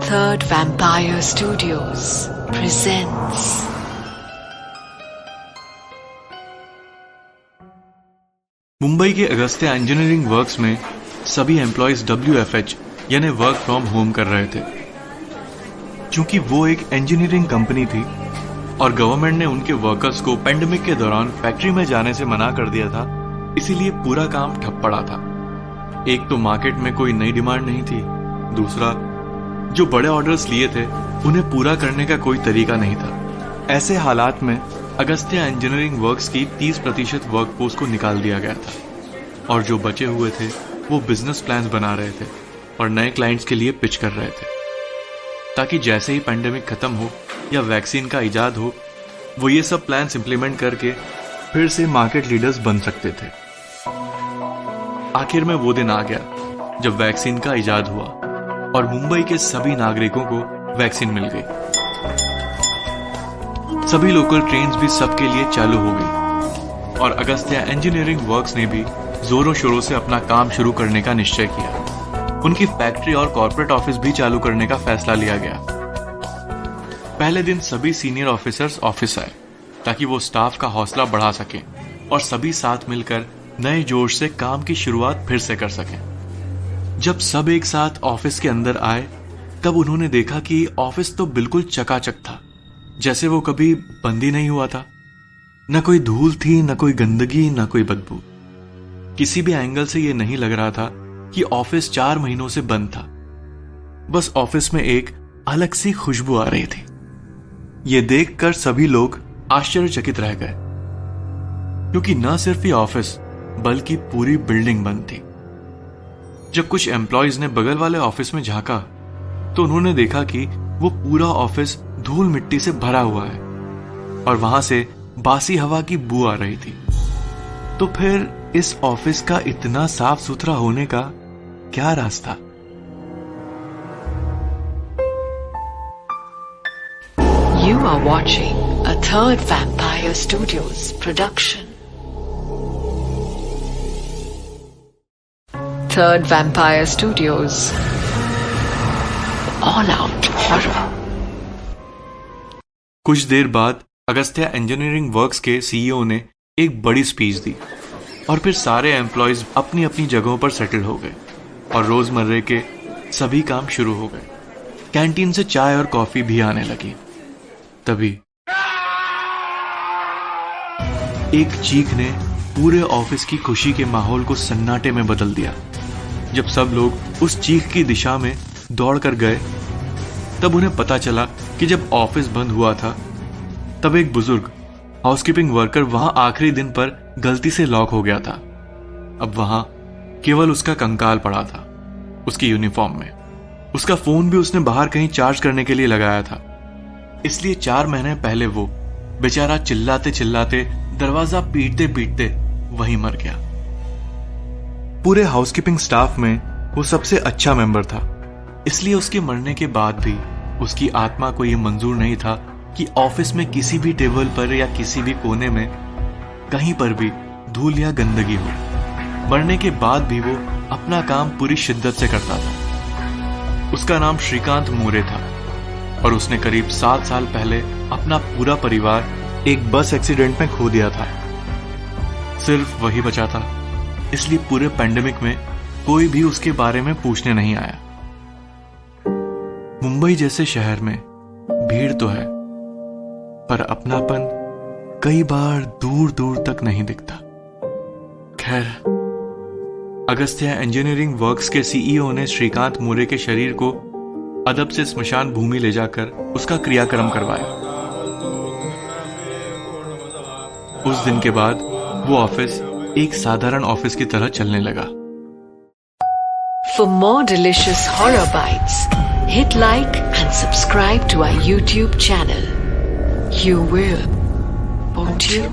Third Vampire Studios presents Mumbai के Agastya engineering works में सभी एम्प्लॉयज WFH यानी वर्क फ्रॉम होम कर रहे थे। क्योंकि वो एक इंजीनियरिंग कंपनी थी और गवर्नमेंट ने उनके वर्कर्स को पेंडेमिक के दौरान फैक्ट्री में जाने से मना कर दिया था, इसीलिए पूरा काम ठप पड़ा था। एक तो मार्केट में कोई नई डिमांड नहीं थी, दूसरा जो बड़े ऑर्डर्स लिए थे उन्हें पूरा करने का कोई तरीका नहीं था। ऐसे हालात में अगस्त्या इंजीनियरिंग वर्क्स की 30% वर्कफोर्स को निकाल दिया गया था और जो बचे हुए थे वो बिजनेस प्लान्स बना रहे थे और नए क्लाइंट्स के लिए पिच कर रहे थे, ताकि जैसे ही पेंडेमिक खत्म हो या वैक्सीन का इजाद हो वो ये सब प्लान्स इंप्लीमेंट करके फिर से मार्केट लीडर्स बन सकते थे। आखिर में वो दिन आ गया जब वैक्सीन का इजाद हुआ और मुंबई के सभी नागरिकों को वैक्सीन मिल गई। सभी लोकल ट्रेन्स भी सबके लिए चालू हो गई और अगस्त्या इंजीनियरिंग वर्क्स ने भी जोरों शोरों से अपना काम शुरू करने का निश्चय किया। उनकी फैक्ट्री और कॉर्पोरेट ऑफिस भी चालू करने का फैसला लिया गया। पहले दिन सभी सीनियर ऑफिसर्स ऑफिस आए ताकि वो स्टाफ का हौसला बढ़ा सकें और सभी साथ मिलकर नए जोश से काम की शुरुआत फिर से कर सकें। जब सब एक साथ ऑफिस के अंदर आए तब उन्होंने देखा कि ऑफिस तो बिल्कुल चकाचक था, जैसे वो कभी बंद ही नहीं हुआ था। न कोई धूल थी, न कोई गंदगी, न कोई बदबू। किसी भी एंगल से ये नहीं लग रहा था कि ऑफिस 4 महीनों से बंद था। बस ऑफिस में एक अलग सी खुशबू आ रही थी। ये देखकर सभी लोग आश्चर्यचकित रह गए, क्योंकि न सिर्फ ये ऑफिस बल्कि पूरी बिल्डिंग बंद थी। जब कुछ एम्प्लॉयज ने बगल वाले ऑफिस में झांका तो उन्होंने देखा कि वो पूरा ऑफिस धूल मिट्टी से भरा हुआ है और वहां से बासी हवा की बू आ रही थी। तो फिर इस ऑफिस का इतना साफ सुथरा होने का क्या रास्ता? You are watching a Third Vampire Studios production. Third Vampire Studios All Out Horror। कुछ देर बाद अगस्त्या इंजीनियरिंग वर्क्स के CEO ने एक बड़ी स्पीच दी और फिर सारे एम्प्लॉयज अपनी अपनी जगहों पर सेटल हो गए और रोजमर्रे के सभी काम शुरू हो गए। कैंटीन से चाय और कॉफी भी आने लगी। तभी एक चीख ने पूरे ऑफिस की खुशी के माहौल को सन्नाटे में बदल दिया। जब सब लोग उस चीख की दिशा में दौड़कर गए तब उन्हें पता चला कि जब ऑफिस बंद हुआ था तब एक बुजुर्ग हाउसकीपिंग वर्कर वहां आखिरी दिन पर गलती से लॉक हो गया था। अब वहां केवल उसका कंकाल पड़ा था, उसकी यूनिफॉर्म में। उसका फोन भी उसने बाहर कहीं चार्ज करने के लिए लगाया था, इसलिए 4 महीने पहले वो बेचारा चिल्लाते चिल्लाते दरवाजा पीटते पीटते वहीं मर गया। पूरे हाउसकीपिंग स्टाफ में वो सबसे अच्छा मेंबर था, इसलिए उसके मरने के बाद भी उसकी आत्मा को यह मंजूर नहीं था कि ऑफिस में किसी भी टेबल पर या किसी भी कोने में कहीं पर भी धूल या गंदगी हो। मरने के बाद भी वो अपना काम पूरी शिद्दत से करता था। उसका नाम श्रीकांत मोरे था और उसने करीब 7 साल पहले अपना पूरा परिवार एक बस एक्सीडेंट में खो दिया था। सिर्फ वही बचा था, इसलिए पूरे पेंडेमिक में कोई भी उसके बारे में पूछने नहीं आया। मुंबई जैसे शहर में भीड़ तो है, पर अपनापन कई बार दूर दूर तक नहीं दिखता। खैर, अगस्त्या इंजीनियरिंग वर्क्स के CEO ने श्रीकांत मोरे के शरीर को अदब से स्मशान भूमि ले जाकर उसका क्रियाक्रम करवाया। उस दिन के बाद वो ऑफिस एक साधारण ऑफिस की तरह चलने लगा। For more delicious horror bites, hit like and subscribe to our YouTube channel. You will, won't you?